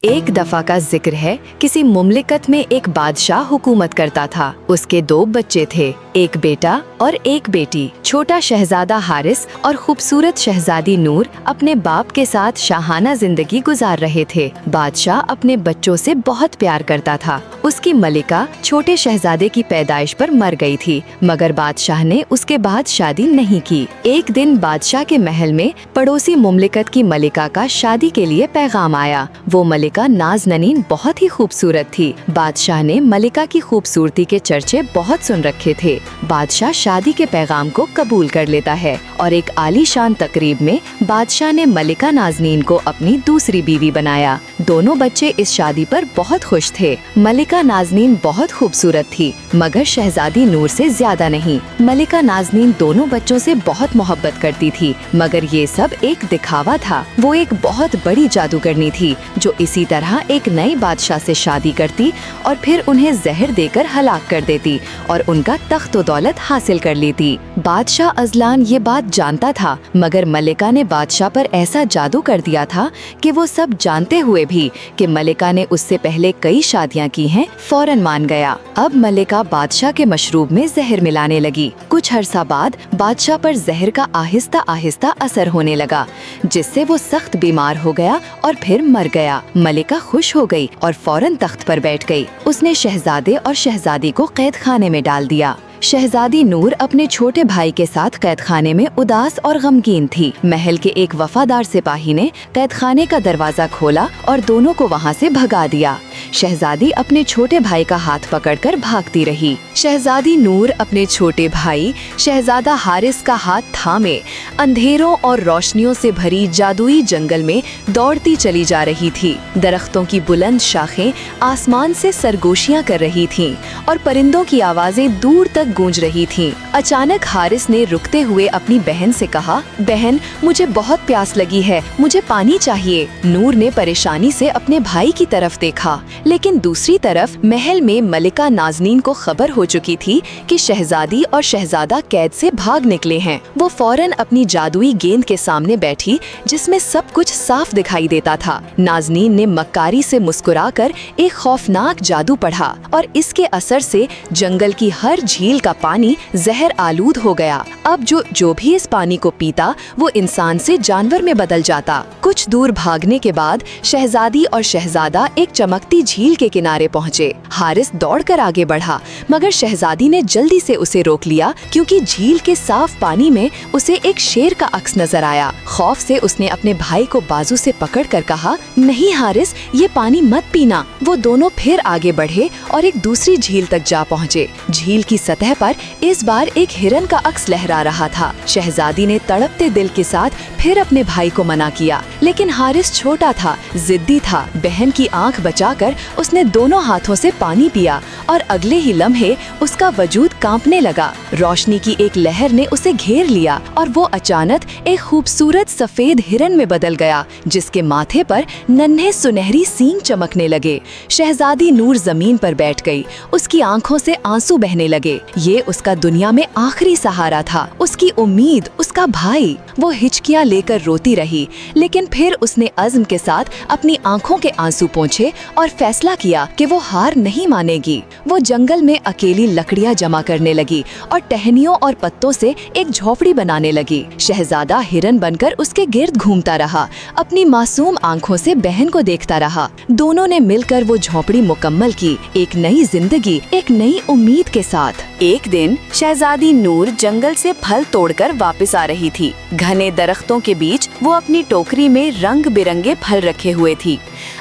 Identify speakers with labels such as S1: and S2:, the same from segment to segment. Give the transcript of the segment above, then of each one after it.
S1: ایک دفعہ کا ذکر ہے، کسی مملکت میں ایک بادشاہ حکومت کرتا تھا۔ اس کے 2 بچے تھے، ایک بیٹا اور ایک بیٹی۔ چھوٹا شہزادہ حارث اور خوبصورت شہزادی نور اپنے باپ کے ساتھ شاہانہ زندگی گزار رہے تھے۔ بادشاہ اپنے بچوں سے بہت پیار کرتا تھا۔ اس کی ملکہ چھوٹے شہزادے کی پیدائش پر مر گئی تھی، مگر بادشاہ نے اس کے بعد شادی نہیں کی۔ ایک دن بادشاہ کے محل میں پڑوسی مملکت کی ملکہ کا شادی کے لیے پیغام آیا۔ وہ ملکہ نازنین بہت ہی خوبصورت تھی۔ بادشاہ نے ملکہ کی خوبصورتی کے چرچے بہت سن رکھے تھے۔ بادشاہ شادی کے پیغام کو قبول کر لیتا ہے اور ایک عالی شان تقریب میں بادشاہ نے ملکہ نازنین کو اپنی دوسری بیوی بنایا۔ دونوں بچے اس شادی پر بہت خوش تھے۔ ملکہ نازنین بہت خوبصورت تھی، مگر شہزادی نور سے زیادہ نہیں۔ ملکہ نازنین دونوں بچوں سے بہت محبت کرتی تھی، مگر یہ سب ایک دکھاوا تھا۔ وہ ایک بہت بڑی جادوگرنی تھی جو اسی طرح ایک نئے بادشاہ سے شادی کرتی اور پھر انہیں زہر دے کر ہلاک کر دیتی اور ان کا تخت و دولت حاصل کر لیتی۔ بادشاہ ازلان یہ بات جانتا تھا، مگر ملکہ نے بادشاہ پر ایسا جادو کر دیا تھا کہ وہ سب جانتے ہوئے بھی کہ ملکہ نے اس سے پہلے کئی شادیاں کی ہیں، فوراً مان گیا۔ اب ملکہ بادشاہ کے مشروب میں زہر ملانے لگی۔ کچھ عرصہ بعد بادشاہ پر زہر کا آہستہ آہستہ اثر ہونے لگا، جس سے وہ سخت بیمار ہو گیا اور پھر مر گیا۔ ملکہ خوش ہو گئی اور فوراً تخت پر بیٹھ گئی۔ اس نے شہزادے اور شہزادی کو قید خانے میں ڈال دیا۔ شہزادی نور اپنے چھوٹے بھائی کے ساتھ قید خانے میں اداس اور غمگین تھی۔ محل کے ایک وفادار سپاہی نے قید خانے کا دروازہ کھولا اور دونوں کو وہاں سے بھگا دیا۔ شہزادی اپنے چھوٹے بھائی کا ہاتھ پکڑ کر بھاگتی رہی۔ شہزادی نور اپنے چھوٹے بھائی شہزادہ حارث کا ہاتھ تھامے اندھیروں اور روشنیوں سے بھری جادوئی جنگل میں دوڑتی چلی جا رہی تھی۔ درختوں کی بلند شاخیں آسمان سے سرگوشیاں کر رہی تھیں اور پرندوں کی آوازیں دور تک گونج رہی تھیں۔ اچانک حارث نے رکتے ہوئے اپنی بہن سے کہا، بہن مجھے بہت پیاس لگی ہے، مجھے پانی چاہیے۔ نور نے پریشانی سے اپنے بھائی کی طرف دیکھا، لیکن دوسری طرف محل میں ملکہ نازنین کو خبر ہو چکی تھی کہ شہزادی اور شہزادہ قید سے بھاگ نکلے ہیں۔ وہ فوراً اپنی جادوئی گیند کے سامنے بیٹھی، جس میں سب کچھ صاف دکھائی دیتا تھا۔ نازنین نے مکاری سے مسکرا کر ایک خوفناک جادو پڑھا اور اس کے اثر سے جنگل کی ہر جھیل کا پانی زہر آلود ہو گیا۔ اب جو بھی اس پانی کو پیتا وہ انسان سے جانور میں بدل جاتا۔ کچھ دور بھاگنے کے بعد شہزادی اور شہزادہ ایک چمکتی جھیل کے کنارے پہنچے۔ حارث دوڑ کر آگے بڑھا، مگر شہزادی نے جلدی سے اسے روک لیا کیونکہ جھیل کے صاف پانی میں اسے ایک شیر کا عکس نظر آیا۔ خوف سے اس نے اپنے بھائی کو بازو سے پکڑ کر کہا، نہیں حارث، یہ پانی مت پینا۔ وہ دونوں پھر آگے بڑھے اور ایک دوسری جھیل تک جا پہنچے۔ جھیل کی سطح پر اس بار ایک ہرن کا عکس لہرا رہا تھا۔ شہزادی نے تڑپتے دل کے ساتھ پھر اپنے بھائی کو منع کیا، لیکن حارث چھوٹا تھا، ضدی تھا۔ بہن کی آنکھ بچا کر اس نے دونوں ہاتھوں سے پانی پیا اور اگلے ہی لمحے اس کا وجود کانپنے لگا۔ روشنی کی ایک لہر نے اسے گھیر لیا اور وہ اچانک ایک خوبصورت سفید ہرن میں بدل گیا، جس کے ماتھے پر ننھے سنہری سینگ چمکنے لگے۔ شہزادی نور زمین پر بیٹھ گئی، اس کی آنکھوں سے آنسو بہنے لگے۔ یہ اس کا دنیا میں آخری سہارا تھا، اس کی امید، اس کا بھائی۔ وہ ہچکیاں لے کر روتی رہی، لیکن پھر اس نے عزم کے ساتھ اپنی آنکھوں کے آنسو پونچھے اور فیصلہ کیا کہ وہ ہار نہیں مانے گی۔ وہ جنگل میں اکیلی لکڑیاں جمع کرنے لگی اور ٹہنیوں اور پتوں سے ایک جھوپڑی بنانے لگی۔ شہزادہ ہرن بن کر اس کے گرد گھومتا رہا، اپنی معصوم آنکھوں سے بہن کو دیکھتا رہا۔ دونوں نے مل کر وہ جھوپڑی مکمل کی، ایک نئی زندگی، ایک نئی امید کے ساتھ۔ ایک دن شہزادی نور جنگل سے پھل توڑ کر واپس آ رہی تھی۔ گھنے درختوں کے بیچ وہ اپنی ٹوکری میں رنگ برنگے پھل رکھے ہوئے تھی۔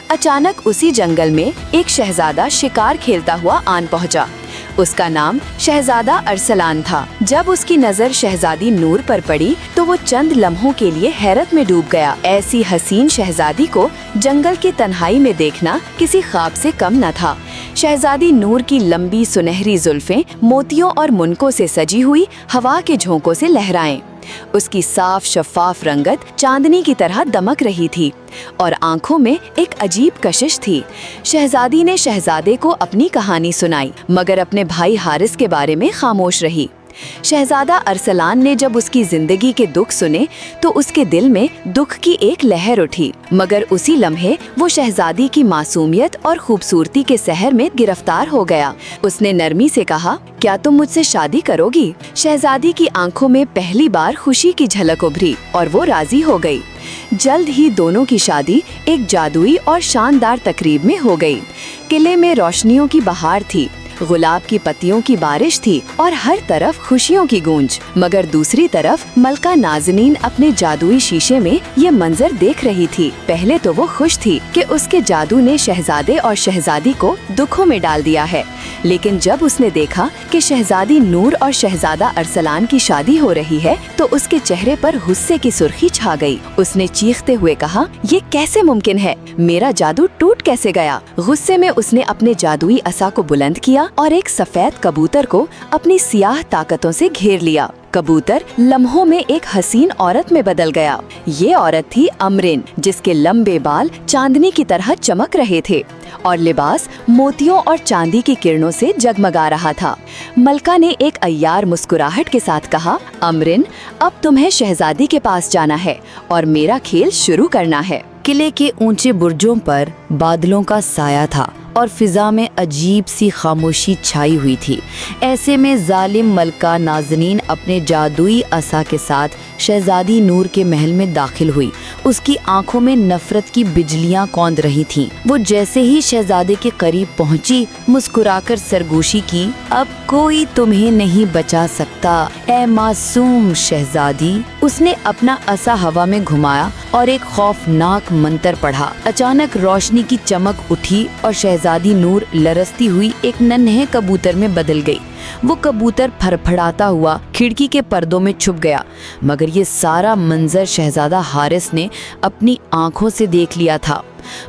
S1: اچانک اسی جنگل میں ایک شہزادہ شکار کھیلتا ہوا آن پہنچا۔ اس کا نام شہزادہ ارسلان تھا۔ جب اس کی نظر شہزادی نور پر پڑی تو وہ چند لمحوں کے لیے حیرت میں ڈوب گیا۔ ایسی حسین شہزادی کو جنگل کی تنہائی میں دیکھنا کسی خواب سے کم نہ تھا۔ شہزادی نور کی لمبی سنہری زلفیں موتیوں اور منکوں سے سجی ہوئی ہوا کے جھونکوں سے لہرائیں۔ اس کی صاف شفاف رنگت چاندنی کی طرح دمک رہی تھی اور آنکھوں میں ایک عجیب کشش تھی۔ شہزادی نے شہزادے کو اپنی کہانی سنائی، مگر اپنے بھائی حارث کے بارے میں خاموش رہی۔ शहजादा अरसलान ने जब उसकी जिंदगी के दुख सुने तो उसके दिल में दुख की एक लहर उठी, मगर उसी लम्हे वो शहजादी की मासूमियत और खूबसूरती के सहर में गिरफ्तार हो गया। उसने नरमी से कहा, क्या तुम मुझसे शादी करोगी? शहजादी की आंखों में पहली बार खुशी की झलक उभरी और वो राजी हो गई। जल्द ही दोनों की शादी एक जादुई और शानदार तकरीब में हो गई। किले में रोशनियों की बहार थी, गुलाब की पत्तियों की बारिश थी और हर तरफ खुशियों की गूंज। मगर दूसरी तरफ मलका नाज़नीन अपने जादुई शीशे में ये मंजर देख रही थी। पहले तो वो खुश थी कि उसके जादू ने शहजादे और शहजादी को दुखों में डाल दिया है, लेकिन जब उसने देखा कि शहजादी नूर और शहजादा अरसलान की शादी हो रही है तो उसके चेहरे पर गुस्से की सुर्खी छा गई। उसने चीखते हुए कहा, ये कैसे मुमकिन है? मेरा जादू टूट कैसे गया? गुस्से में उसने अपने जादुई असा को बुलंद किया और एक सफेद कबूतर को अपनी सियाह ताकतों से घेर लिया। कबूतर लम्हों में एक हसीन औरत में बदल गया। ये औरत थी अमरिन, जिसके लंबे बाल चांदनी की तरह चमक रहे थे और लिबास मोतियों और चांदी की किरणों से जगमगा रहा था। मलका ने एक अय्यार मुस्कुराहट के साथ कहा, अमरिन, अब तुम्हें शहजादी के पास जाना है और मेरा खेल शुरू करना है। किले के ऊंचे बुर्जों पर बादलों का साया था और फिजा में अजीब सी खामोशी छाई हुई थी। ऐसे में जालिम मलका नाज़नीन अपने जादुई असा के साथ शहजादी नूर के महल में दाखिल हुई। उसकी आंखों में नफरत की बिजलियां कौंध रही थीं। वो जैसे ही शहजादे के करीब पहुंची, मुस्कुराकर सरगोशी की, अब कोई तुम्हें नहीं बचा सकता, ऐ मासूम शहजादी। उसने अपना असा हवा में घुमाया और एक खौफनाक मंत्र पढ़ा। अचानक रोशनी की चमक उठी और शहजादी नूर लरसती हुई एक नन्हे कबूतर में बदल गई। वो कबूतर फड़फड़ाता हुआ खिड़की के पर्दों में छुप गया, मगर ये सारा मंजर शहजादा हारिस ने अपनी आंखों से देख लिया था।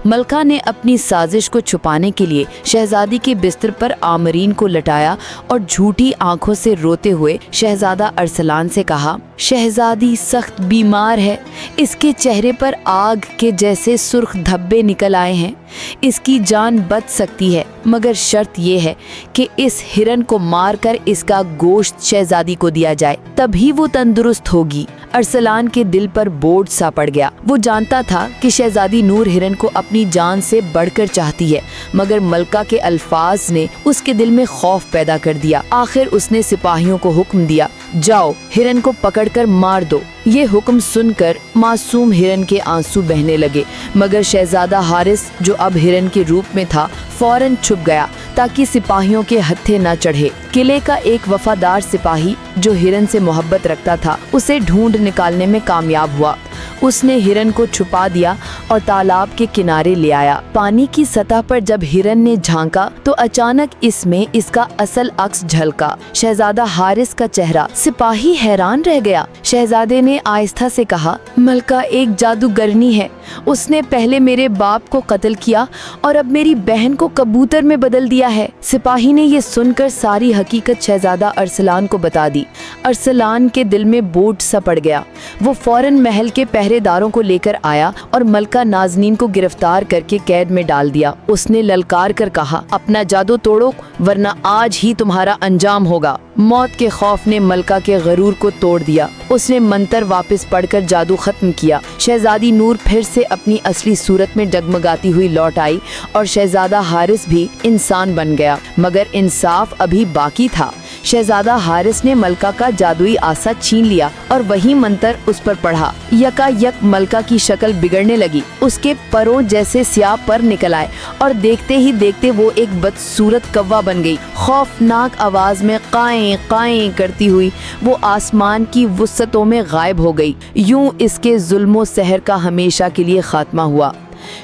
S1: मलका ने अपनी साजिश को छुपाने के लिए शहजादी के बिस्तर पर आमरीन को लटाया और झूठी आंखों से रोते हुए शहजादा अरसलान से कहा, शहजादी सख्त बीमार है, इसके चेहरे पर आग के जैसे सुर्ख धब्बे निकल आए हैं। इसकी जान बच सकती है, मगर शर्त ये है कि इस हिरन को मारकर इसका गोश्त शहजादी को दिया जाए, तभी वो तंदुरुस्त होगी। अरसलान के दिल पर बोझ सा पड़ गया। वो जानता था कि शहजादी नूर हिरन को अपनी जान से बढ़कर चाहती है, मगर मलका के अल्फाज ने उसके दिल में खौफ पैदा कर दिया। आखिर उसने सिपाहियों को हुक्म दिया, जाओ हिरन को पकड़कर मार दो। ये हुक्म सुनकर मासूम हिरन के आंसू बहने लगे, मगर शहजादा हारिस, जो अब हिरन के रूप में था, फौरन छुप गया ताकि सिपाहियों के हत्थे न चढ़े। किले का एक वफादार सिपाही जो हिरन से मोहब्बत रखता था, उसे ढूंढ निकालने में कामयाब हुआ। उसने हिरन को छुपा दिया और तालाब के किनारे ले आया। पानी की सतह पर जब हिरन ने झांका तो अचानक इसमें इसका असल अक्स झलका, शहजादा हारिस का चेहरा। सिपाही हैरान रह गया। शहजादे ने आहिस्ता से कहा, मलका एक जादूगरनी है, उसने पहले मेरे बाप को कत्ल किया और अब मेरी बहन को कबूतर में बदल दिया है। सिपाही ने ये सुनकर सारी हकीकत शहजादा अरसलान को बता दी। अरसलान के दिल में बोझ सा पड़ गया। वो फौरन महल के पहरेदारों को लेकर आया और मलका नाज़नीन को गिरफ्तार करके कैद में डाल दिया। उसने ललकार कर कहा, अपना जादू तोड़ो वरना आज ही तुम्हारा अंजाम होगा। मौत के खौफ ने मलका के गरूर को तोड़ दिया। उसने मंत्र वापस पढ़कर जादू खत्म किया। शहजादी नूर फिर से अपनी असली सूरत में डगमगाती हुई लौट आई और शहजादा हारिस भी इंसान बन गया, मगर इंसाफ अभी बाकी था। शहजादा हारिस ने मलका का जादुई आसा छीन लिया और वही मंत्र उस पर पढ़ा। यकायक मलका की शक्ल बिगड़ने लगी। उसके परों जैसे स्याह पर निकल आए और देखते ही देखते वो एक बदसूरत कौवा बन गई। खौफनाक आवाज में काएं काएं करती हुई वो आसमान की वुसअतों में गायब हो गई। यूं इसके जुल्मों सहर का हमेशा के लिए खात्मा हुआ।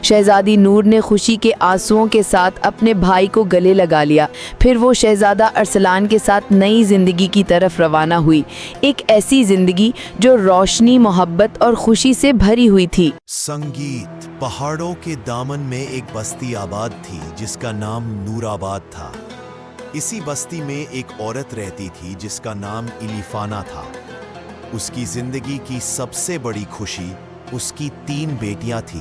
S1: शहजादी नूर ने खुशी के आंसुओं के साथ अपने भाई को गले लगा लिया। फिर वो शहजादा अरसलान के साथ नई जिंदगी की तरफ रवाना हुई, एक ऐसी जिंदगी जो रोशनी, मोहब्बत और खुशी से भरी हुई थी।
S2: संगीत। पहाड़ों के दामन में एक बस्ती आबाद थी जिसका नाम नूराबाद था। इसी बस्ती में एक औरत रहती थी जिसका नाम इलिफाना था। उसकी जिंदगी की सबसे बड़ी खुशी उसकी 3 बेटियां थी।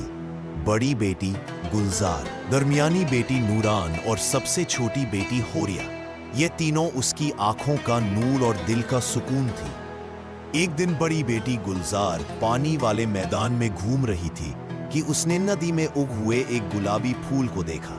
S2: बड़ी बेटी गुलजार, दरमियानी बेटी नूरान और सबसे छोटी बेटी होरिया। ये तीनों उसकी आंखों का नूर और दिल का सुकून थी। एक दिन बड़ी बेटी गुलजार पानी वाले मैदान में घूम रही थी कि उसने नदी में उग हुए एक गुलाबी फूल को देखा।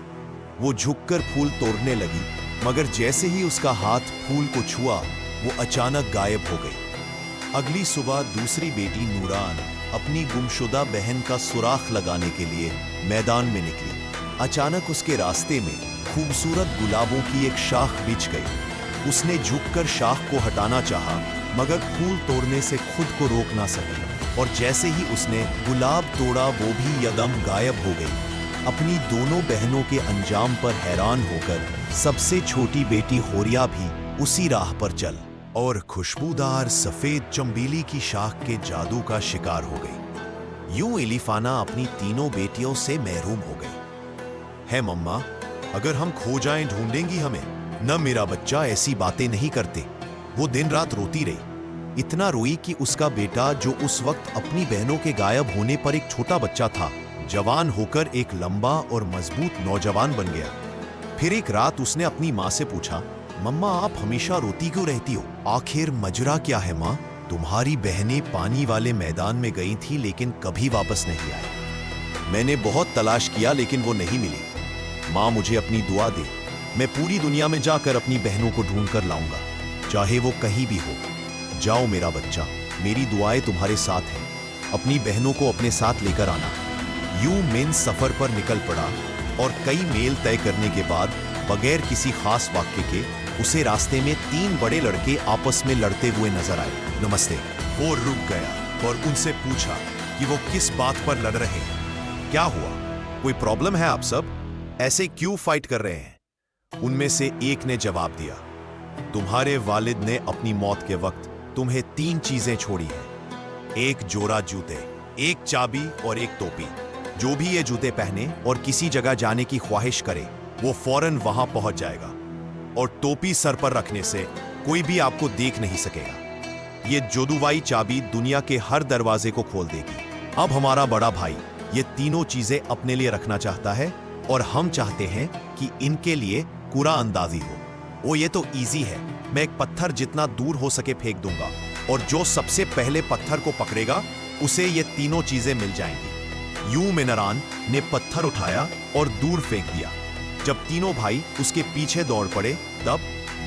S2: वो झुककर फूल तोड़ने लगी, मगर जैसे ही उसका हाथ फूल को छुआ, वो अचानक गायब हो गई। अगली सुबह दूसरी बेटी नूरान अपनी गुमशुदा बहन का सुराख लगाने के लिए मैदान में निकली। अचानक उसके रास्ते में खूबसूरत गुलाबों की एक शाख बिछ गई। उसने झुककर शाख को हटाना चाहा, मगर फूल तोड़ने से खुद को रोक ना सकी, और जैसे ही उसने गुलाब तोड़ा, वो भी यदम गायब हो गई। अपनी दोनों बहनों के अंजाम पर हैरान होकर सबसे छोटी बेटी होरिया भी उसी राह पर चल और खुशबूदार सफेद चंबेली की शाख के जादू का शिकार हो गई। यूं इलिफाना अपनी तीनों बेटियों से महरूम हो गई। है मम्मा, अगर हम खो जाएं ढूंढेंगी हमें? न, मेरा बच्चा ऐसी बातें नहीं करते। वो दिन रात रोती रही, इतना रोई कि उसका बेटा, जो उस वक्त अपनी बहनों के गायब होने पर एक छोटा बच्चा था, जवान होकर एक लंबा और मजबूत नौजवान बन गया। फिर एक रात उसने अपनी माँ से पूछा, मम्मा आप हमेशा रोती क्यों रहती हो? आखिर मजरा क्या है माँ? तुम्हारी बहनें पानी वाले मैदान में गई थी, लेकिन कभी वापस नहीं आई। मैंने बहुत तलाश किया, लेकिन वो नहीं मिली। माँ मुझे अपनी दुआ दे, मैं पूरी दुनिया में जाकर अपनी बहनों को ढूंढ कर लाऊंगा, चाहे वो कहीं भी हो। जाओ मेरा बच्चा, मेरी दुआएं तुम्हारे साथ हैं। अपनी बहनों को अपने साथ लेकर आना। यूं मिन सफर पर निकल पड़ा, और कई मील तय करने के बाद बगैर किसी खास वाक्य के उसे रास्ते में 3 बड़े लड़के आपस में लड़ते हुए नजर आए। नमस्ते। वो रुक गया और उनसे पूछा कि वो किस बात पर लड़ रहे हैं। क्या हुआ? कोई प्रॉब्लम है आप सब? ऐसे क्यों फाइट कर रहे हैं? उनमें से एक ने जवाब दिया, तुम्हारे वालिद ने अपनी मौत के वक्त तुम्हें 3 चीजें छोड़ी हैं। एक जोड़ा जूते, एक चाबी और एक टोपी। जो भी ये जूते पहने और किसी जगह जाने की ख्वाहिश करे, वो फौरन वहां पहुंच जाएगा, और टोपी सर पर रखने से कोई भी आपको देख नहीं सकेगा। ये जोदुवाई चाबी दुनिया के हर दरवाजे को खोल देगी। अब हमारा बड़ा भाई ये तीनों चीजें अपने लिए रखना चाहता है, और हम चाहते हैं कि इनके लिए कुरा अंदाजी हो। ओ, ये तो इजी है। मैं एक पत्थर जितना दूर हो सके फेंक दूंगा, और जो सबसे पहले पत्थर को पकड़ेगा उसे ये तीनों चीजें मिल जाएंगी। यूं मिनरान ने पत्थर उठाया और दूर फेंक दिया। जब तीनों भाई उसके पीछे दौड़ पड़े, तब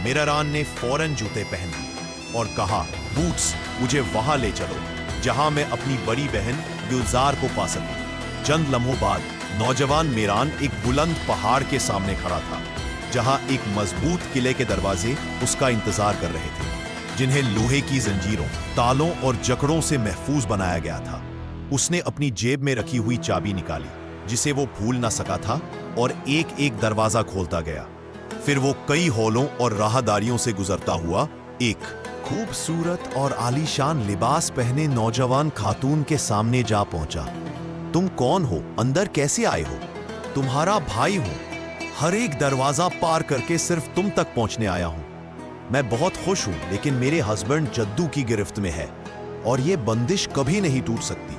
S2: मिनरान ने फौरन जूते पहन लिए और कहा, बूट्स, मुझे वहां ले चलो जहां मैं अपनी बड़ी बहन गुलजार को पा सकूं। चंद लम्हों बाद नौजवान मिरान एक बुलंद पहाड़ के सामने खड़ा था, जहां एक मजबूत किले के दरवाजे उसका इंतजार कर रहे थे, जिन्हें लोहे की जंजीरों, तालों और जकड़ों से महफूज बनाया गया था। उसने अपनी जेब में रखी हुई चाबी निकाली, जिसे वो भूल ना सका था, और एक एक दरवाजा खोलता गया। फिर वो कई हॉलों और राहदारियों से गुजरता हुआ एक खूबसूरत और आलीशान लिबास पहने नौजवान खातून के सामने जा पहुंचा। तुम कौन हो? अंदर कैसे आए हो? तुम्हारा भाई हूं। हर एक दरवाजा पार करके सिर्फ तुम तक पहुंचने आया हूं। मैं बहुत खुश हूं, लेकिन मेरे हस्बैंड जद्दू की गिरफ्त में है, और ये बंदिश कभी नहीं टूट सकती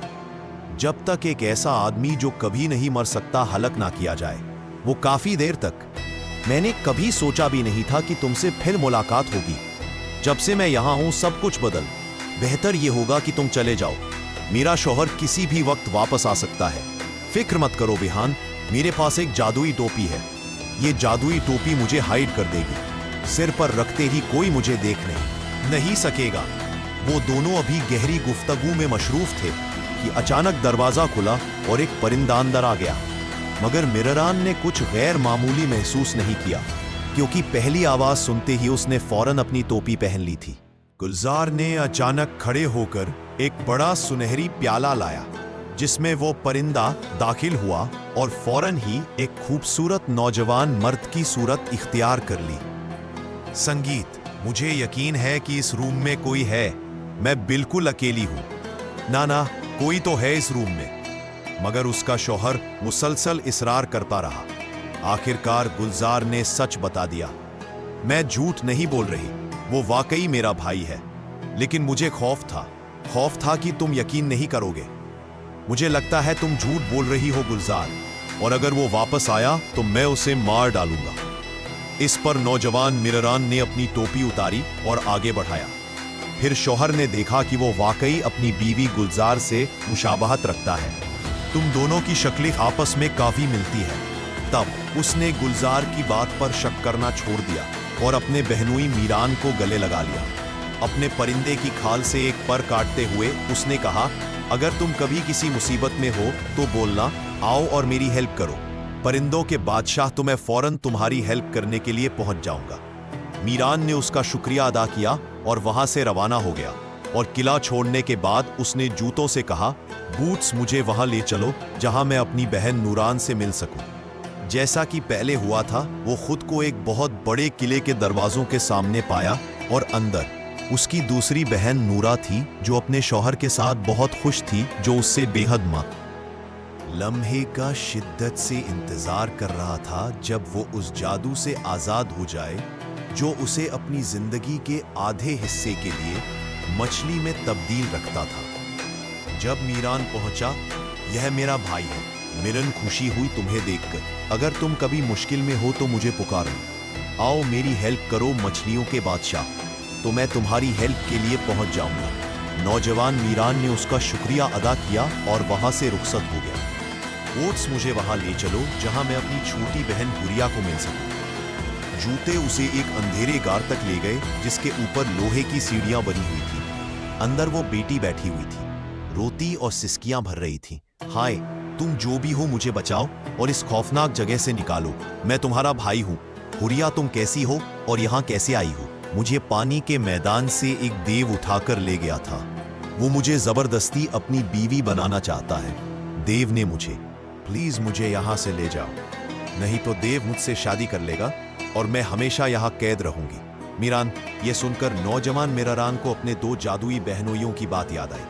S2: जब तक एक ऐसा आदमी जो कभी नहीं मर सकता हलक ना किया जाए। वो काफी देर तक। मैंने कभी सोचा भी नहीं था कि तुमसे फिर मुलाकात होगी। जब से मैं यहां हूं सब कुछ बदल। बेहतर ये होगा कि तुम चले जाओ। मेरा शौहर किसी भी वक्त वापस आ सकता है। फिक्र मत करो बिहान, मेरे पास एक जादुई टोपी है। ये जादुई टोपी मुझे हाइड कर देगी। सिर पर रखते ही कोई मुझे देख नहीं सकेगा। वो दोनों अभी गहरी गुफ्तगू में मशरूफ थे कि अचानक दरवाजा खुला और एक परिंदा अंदर आ गया। मगर मिररान ने कुछ गैर मामूली महसूस नहीं किया, क्योंकि पहली आवाज सुनते ही उसने फौरन अपनी टोपी पहन ली थी। गुलजार ने अचानक खड़े होकर एक बड़ा सुनहरी प्याला लाया, जिसमें वो परिंदा दाखिल हुआ और फौरन ही एक खूबसूरत नौजवान मर्द की सूरत इख्तियार कर ली। संगीत, मुझे यकीन है कि इस रूम में कोई है। मैं बिल्कुल अकेली हूं। ना, कोई तो है इस रूम में। मगर उसका शौहर मुसलसल इसरार करता रहा। आखिरकार गुलजार ने सच बता दिया। मैं झूठ नहीं बोल रही, वो वाकई मेरा भाई है। लेकिन मुझे खौफ था कि तुम यकीन नहीं करोगे। मुझे लगता है तुम झूठ बोल रही हो गुलजार, और अगर वो वापस आया तो मैं उसे मार डालूंगा। اس پر نوجوان میرران نے اپنی ٹوپی اتاری اور آگے بڑھایا۔ پھر شوہر نے دیکھا کہ وہ واقعی اپنی بیوی گلزار سے مشابہت رکھتا ہے۔ تم دونوں کی شکلیں آپس میں کافی ملتی ہیں۔ تب اس نے گلزار کی بات پر شک کرنا چھوڑ دیا اور اپنے بہنوئی میران کو گلے لگا لیا۔ اپنے پرندے کی کھال سے ایک پر کاٹتے ہوئے اس نے کہا، اگر تم کبھی کسی مصیبت میں ہو تو بولنا، آؤ اور میری ہیلپ کرو۔ پرندوں کے بادشاہ تو میں فوراً تمہاری ہیلپ کرنے کے لیے پہنچ جاؤں گا۔ میران نے اس کا شکریہ ادا کیا اور وہاں سے روانہ ہو گیا، اور قلعہ چھوڑنے کے بعد اس نے جوتوں سے کہا، بوٹس مجھے وہاں لے چلو جہاں میں اپنی بہن نوران سے مل سکوں۔ جیسا کہ پہلے ہوا تھا، وہ خود کو ایک بہت بڑے قلعے کے دروازوں کے سامنے پایا، اور اندر اس کی دوسری بہن نورا تھی جو اپنے شوہر کے ساتھ بہت خوش تھی، جو اس سے بے حد لمحے کا شدت سے انتظار کر رہا تھا جب وہ اس جادو سے آزاد ہو جائے جو اسے اپنی زندگی کے آدھے حصے کے لیے مچھلی میں تبدیل رکھتا تھا۔ جب میران پہنچا، یہ میرا بھائی ہے، میرن خوشی ہوئی تمہیں دیکھ کر۔ اگر تم کبھی مشکل میں ہو تو مجھے پکارو، آؤ میری ہیلپ کرو مچھلیوں کے بادشاہ، تو میں تمہاری ہیلپ کے لیے پہنچ جاؤں گا۔ نوجوان میران نے اس کا شکریہ ادا کیا اور وہاں سے رخصت ہو گیا۔ بوٹس مجھے وہاں لے چلو جہاں میں اپنی چھوٹی بہن گوریا کو مل سکوں۔ جوتے اسے ایک اندھیرے غار تک لے گئے جس کے اوپر لوہے کی سیڑھیاں بنی ہوئی تھی۔ اندر وہ بیٹی بیٹھی ہوئی تھی، روتی اور سسکیاں بھر رہی تھی۔ ہائے، تم جو بھی ہو مجھے بچاؤ اور اس خوفناک جگہ سے نکالو، میں تمہارا بھائی ہوں۔ گوریا تم کیسی ہو اور یہاں کیسے آئی ہو؟ مجھے پانی کے میدان سے ایک دیو اٹھا کر لے گیا تھا، وہ مجھے زبردستی اپنی بیوی بنانا چاہتا ہے۔ دیو نے پلیز مجھے یہاں سے لے جاؤ، نہیں تو دیو مجھ سے شادی کر لے گا اور میں ہمیشہ یہاں قید رہوں گی۔ میران یہ سن کر نوجوان میرران کو اپنے دو جادوئی بہنوئیوں کی بات یاد آئی۔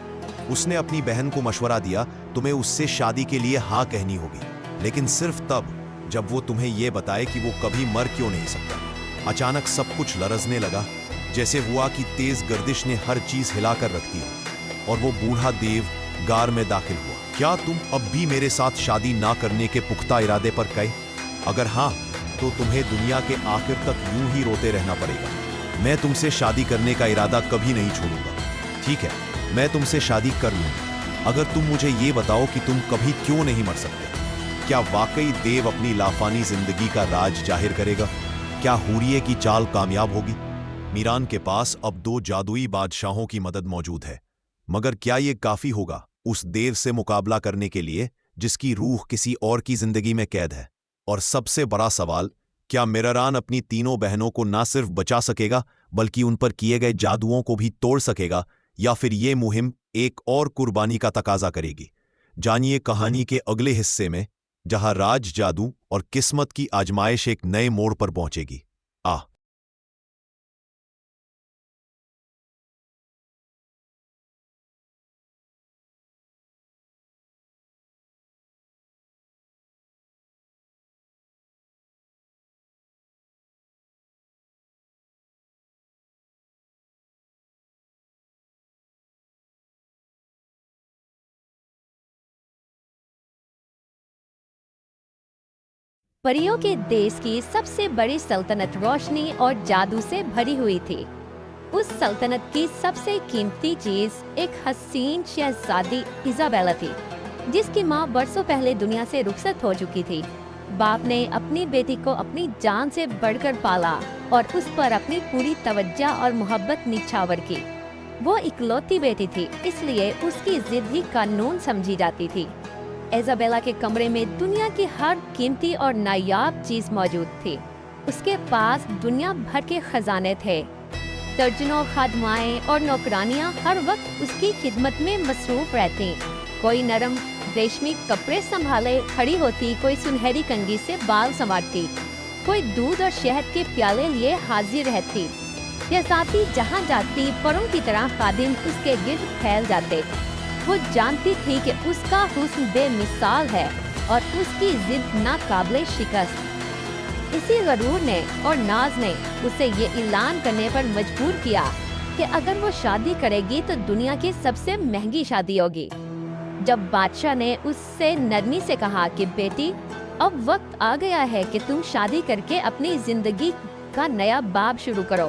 S2: اس نے اپنی بہن کو مشورہ دیا، تمہیں اس سے شادی کے لیے ہاں کہنی ہوگی، لیکن صرف تب جب وہ تمہیں یہ بتائے کہ وہ کبھی مر کیوں نہیں سکتا۔ اچانک سب کچھ لرزنے لگا، جیسے ہوا کہ تیز گردش نے ہر چیز ہلا کر رکھ دی، اور وہ بوڑھا دیو غار میں داخل ہوا۔ کیا تم اب بھی میرے ساتھ شادی نہ کرنے کے پختہ ارادے پر قائم؟ اگر ہاں تو تمہیں دنیا کے آخر تک یوں ہی روتے رہنا پڑے گا۔ میں تم سے شادی کرنے کا ارادہ کبھی نہیں چھوڑوں گا۔ ٹھیک ہے، میں تم سے شادی کر لوں گا، اگر تم مجھے یہ بتاؤ کہ تم کبھی کیوں نہیں مر سکتے۔ کیا واقعی دیو اپنی لافانی زندگی کا راج ظاہر کرے گا؟ کیا ہوریے کی چال کامیاب ہوگی؟ میران کے پاس اب دو جادوئی بادشاہوں کی مدد موجود ہے، مگر کیا یہ کافی ہوگا اس دیو سے مقابلہ کرنے کے لیے جس کی روح کسی اور کی زندگی میں قید ہے؟ اور سب سے بڑا سوال، کیا میرران اپنی تینوں بہنوں کو نہ صرف بچا سکے گا بلکہ ان پر کیے گئے جادوؤں کو بھی توڑ سکے گا، یا پھر یہ مہم ایک اور قربانی کا تقاضا کرے گی؟ جانیے کہانی کے اگلے حصے میں، جہاں راج، جادو اور قسمت کی آزمائش ایک نئے موڑ پر پہنچے گی۔
S3: پریوں کے دیش کی سب سے بڑی سلطنت روشنی اور جادو سے بھری ہوئی تھی۔ اس سلطنت کی سب سے قیمتی چیز ایک حسین شہزادی ایزابیلا تھی، جس کی ماں برسوں پہلے دنیا سے رخصت ہو چکی تھی۔ باپ نے اپنی بیٹی کو اپنی جان سے بڑھ کر پالا اور اس پر اپنی پوری توجہ اور محبت نچھاور کی۔ وہ اکلوتی بیٹی تھی، اس لیے اس کی ضد ہی قانون سمجھی جاتی تھی۔ ایزابیلا کے کمرے میں دنیا کی ہر قیمتی اور نایاب چیز موجود تھی۔ اس کے پاس دنیا بھر کے خزانے تھے۔ درجنوں خادمائیں اور نوکرانیاں ہر وقت اس کی خدمت میں مصروف رہتی۔ کوئی نرم ریشمی کپڑے سنبھالے کھڑی ہوتی، کوئی سنہری کنگھی سے بال سنوارتی، کوئی دودھ اور شہد کے پیالے لیے حاضر رہتی۔ شہزادی جہاں جاتی پروں کی طرح خادم اس کے گرد پھیل جاتے۔ وہ جانتی تھی کہ اس کا حسن بے مثال ہے اور اس کی ضد ناقابل شکست۔ اسی غرور نے اور ناز نے اسے یہ اعلان کرنے پر مجبور کیا کہ اگر وہ شادی کرے گی تو دنیا کی سب سے مہنگی شادی ہوگی۔ جب بادشاہ نے اس سے نرمی سے کہا کہ بیٹی، अब वक्त आ गया है कि तुम शादी करके अपनी जिंदगी का नया बाब शुरू करो।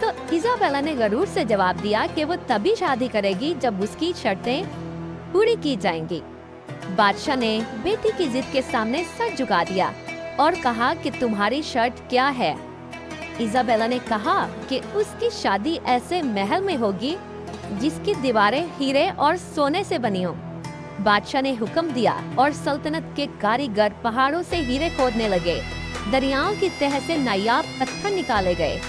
S3: तो इजाबेला ने गरूर से जवाब दिया कि वो तभी शादी करेगी जब उसकी शर्तें पूरी की जाएंगी। बादशाह ने बेटी की जिद के सामने सर झुका दिया और कहा कि तुम्हारी शर्त क्या है। इजाबेला ने कहा कि उसकी शादी ऐसे महल में होगी जिसकी दीवारें हीरे और सोने से बनी हो। बादशाह ने हुक्म दिया और सल्तनत के कारीगर पहाड़ों से हीरे खोदने लगे। दरियाओं की तह से नायाब पत्थर निकाले गए।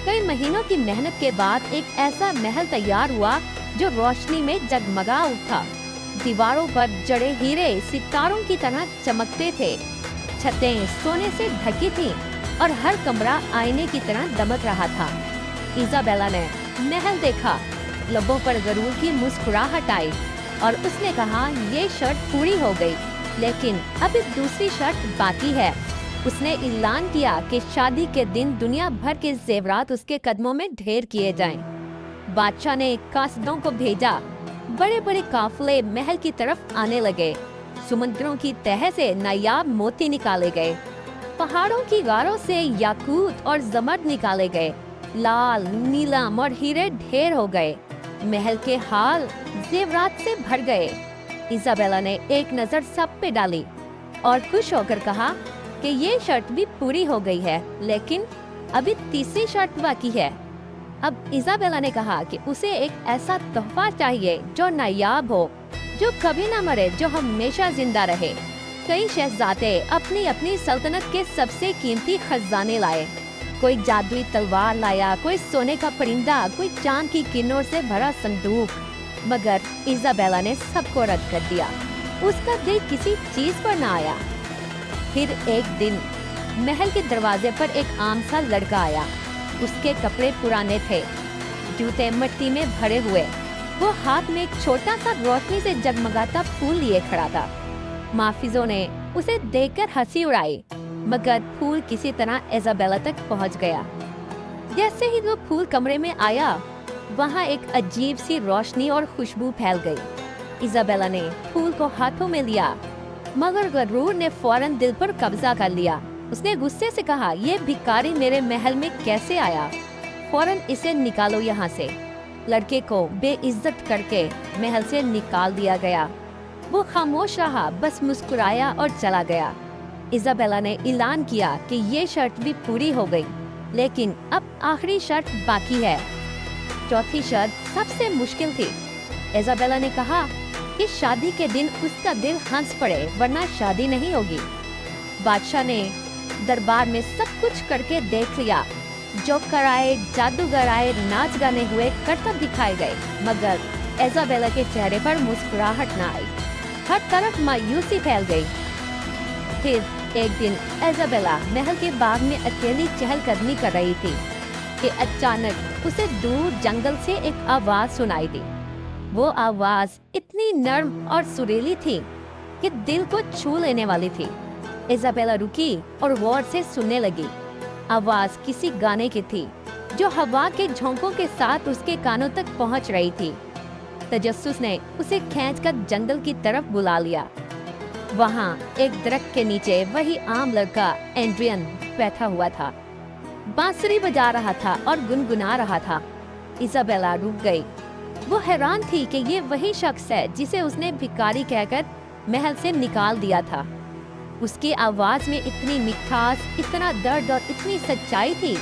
S3: कई महीनों की मेहनत के बाद एक ऐसा महल तैयार हुआ जो रोशनी में जगमगा उठा। दीवारों पर जड़े हीरे सितारों की तरह चमकते थे। छतें सोने से ढकी थीं और हर कमरा आईने की तरह दमक रहा था। इजाबेला ने महल देखा, लबों पर गरूर की मुस्कुराहट आई और उसने कहा ये शर्त पूरी हो गई, लेकिन अब एक दूसरी शर्त बाकी है। उसने ऐलान किया कि शादी के दिन दुनिया भर के जेवरात उसके कदमों में ढेर किए जाएं। बादशाह ने कासदों को भेजा। बड़े बड़े काफिले महल की तरफ आने लगे। समुद्रों की तह से नायाब मोती निकाले गए। पहाड़ों की गारों से याकूत और जमर्द निकाले गए। लाल, नीलम और हीरे ढेर हो गए। महल के हाल जेवरात से भर गए। इजाबेला ने एक नजर सब पे डाली और खुश होकर कहा कि ये शर्त भी पूरी हो गई है, लेकिन अभी तीसरी शर्त बाकी है। अब इजाबेला ने कहा कि उसे एक ऐसा तोहफा चाहिए जो नायाब हो, जो कभी न मरे, जो हमेशा जिंदा रहे। कई शहजादे अपनी अपनी सल्तनत के सबसे कीमती खजाने लाए। कोई जादुई तलवार लाया, कोई सोने का परिंदा, कोई चांद की किरणों से भरा संदूक। मगर इजाबेला ने सबको रद्द कर दिया। उसका दिल किसी चीज पर न आया। फिर एक दिन महल के दरवाजे पर एक आम सा लड़का आया। उसके कपड़े पुराने थे, जूते मिट्टी में भरे हुए। वो हाथ में एक छोटा सा रोशनी से जगमगाता फूल लिए खड़ा था। माफिजों ने उसे देखकर हंसी उड़ाई, मगर फूल किसी तरह इजाबेला तक पहुंच गया। जैसे ही वो फूल कमरे में आया, वहाँ एक अजीब सी रोशनी और खुशबू फैल गई। इजाबेला ने फूल को हाथों में लिया, मगर गरूर ने फौरन दिल पर कब्जा कर लिया। उसने गुस्से से कहा, ये भिखारी मेरे महल में कैसे आया? फौरन इसे निकालो यहाँ से। लड़के को बेइज्जत करके महल से निकाल दिया गया। वो खामोश रहा, बस मुस्कुराया और चला गया। इजाबेला ने ऐलान किया कि ये शर्त भी पूरी हो गई, लेकिन अब आखिरी शर्त बाकी है। चौथी शर्त सबसे मुश्किल थी। इजाबेला ने कहा कि शादी के दिन उसका दिल हंस पड़े, वरना शादी नहीं होगी। बादशाह ने दरबार में सब कुछ करके देख लिया। जोकर आए, जादूगर आए, नाच गाने हुए, करतब दिखाए गए, मगर इजाबेला के चेहरे पर मुस्कुराहट न आई। हर तरफ मायूसी फैल गई। फिर एक दिन इजाबेला महल के बाग में अकेली चहलकदमी कर रही थी कि अचानक उसे दूर जंगल से एक आवाज सुनाई दी। वो आवाज इतनी नर्म और सुरीली थी कि दिल को छू लेने वाली थी। इजाबेला रुकी और गौर से सुनने लगी। आवाज किसी गाने की थी जो हवा के झोंकों के साथ उसके कानों तक पहुंच रही थी। तजस्सुस ने उसे खींचकर जंगल की तरफ बुला लिया। वहाँ एक दरख्त के नीचे वही आम लड़का एड्रियन बैठा हुआ था, बांसुरी बजा रहा था और गुनगुना रहा था। इजाबेला रुक गई। वो हैरान थी कि ये वही शख्स है जिसे उसने भिखारी कहकर महल से निकाल दिया था। उसकी आवाज में इतनी मिठास, इतना दर्द और इतनी सच्चाई थी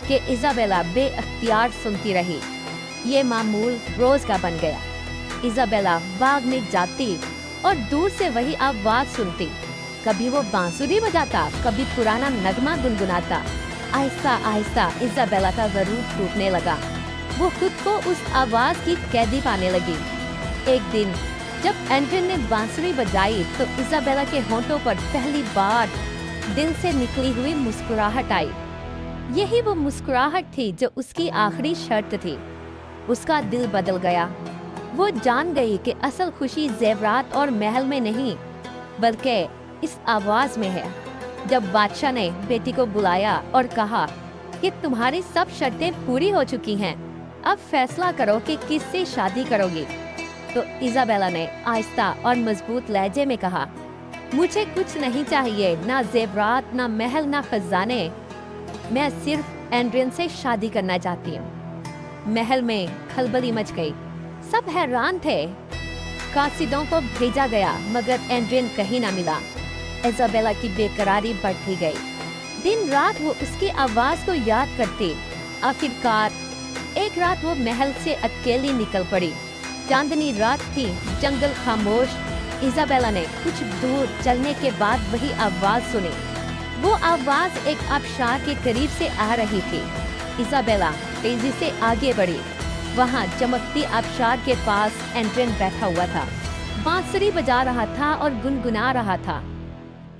S3: कि इजाबेला बेअख्तियार सुनती रही। ये मामूल रोज का बन गया। इजाबेला बाग में जाती और दूर से वही आवाज सुनती। कभी वो बांसुरी बजाता, कभी पुराना नगमा गुनगुनाता। आहिस्ता आहिस्ता इजाबेला का गरूर टूटने लगा। वो खुद को उस आवाज की कैदी पाने लगी। एक दिन जब एड्रियन ने बांसुरी बजाई तो इजाबेला के होंठों पर पहली बार दिल से निकली हुई मुस्कुराहट आई। यही वो मुस्कुराहट थी जो उसकी आखिरी शर्त थी। उसका दिल बदल गया। वो जान गई कि असल खुशी जेवरात और महल में नहीं, बल्कि इस आवाज में है। जब बादशाह ने बेटी को बुलाया और कहा कि तुम्हारी सब शर्तें पूरी हो चुकी हैं, अब फैसला करो कि किससे शादी करोगी, तो इजाबेला ने आहिस्ता और मजबूत लहजे में कहा, मुझे कुछ नहीं चाहिए, ना जेवरात, ना महल, ना खजाने। मैं सिर्फ एंड्रियन से शादी करना चाहती हूँ। महल में खलबली मच गई, सब हैरान थे। कासिदों को भेजा गया मगर एंड्रियन कहीं ना मिला। इजाबेला की बेकरारी बढ़ती गई। दिन रात वो उसकी आवाज को याद करती। आखिरकार एक रात वो महल से अकेली निकल पड़ी। चांदनी रात थी, जंगल खामोश। इजाबेला ने कुछ दूर चलने के बाद वही आवाज सुनी। वो आवाज एक आबशार के करीब से आ रही थी। इजाबेला तेजी से आगे बढ़ी। वहाँ चमकती आबशार के पास एंड्रियन बैठा हुआ था, बांसुरी बजा रहा था और गुनगुना रहा था।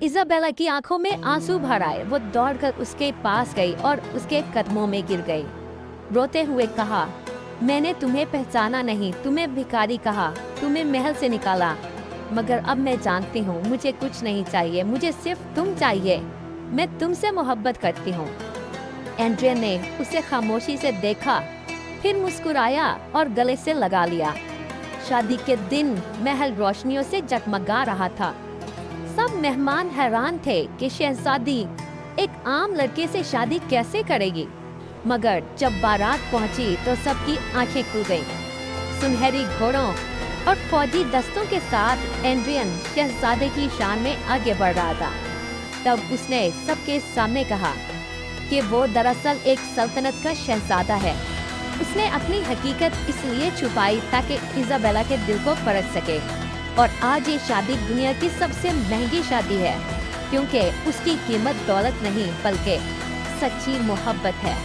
S3: इजाबेला की आंखों में आंसू भर आए। वो दौड़कर उसके पास गई और उसके कदमों में गिर गई। रोते हुए कहा, मैंने तुम्हें पहचाना नहीं, तुम्हें भिखारी कहा, तुम्हें महल से निकाला, मगर अब मैं जानती हूँ मुझे कुछ नहीं चाहिए, मुझे सिर्फ तुम चाहिए। मैं तुमसे मोहब्बत करती हूँ। एंड्रियन ने उसे खामोशी से देखा, फिर मुस्कुराया और गले से लगा लिया। शादी के दिन महल रोशनियों से जगमगा रहा था। सब मेहमान हैरान थे कि शहजादी एक आम लड़के से शादी कैसे करेगी। मगर जब बारात पहुंची तो सबकी आंखें खुल गईं। सुनहरी घोड़ों और फौजी दस्तों के साथ एंड्रियन शहजादे की शान में आगे बढ़ रहा था। तब उसने सबके सामने कहा कि वो दरअसल एक सल्तनत का शहजादा है। उसने अपनी हकीकत इसलिए छुपाई ताकि इजाबेला के दिल को परख सके। और आज ये शादी दुनिया की सबसे महंगी शादी है, क्योंकि उसकी कीमत दौलत नहीं बल्कि सच्ची मोहब्बत है।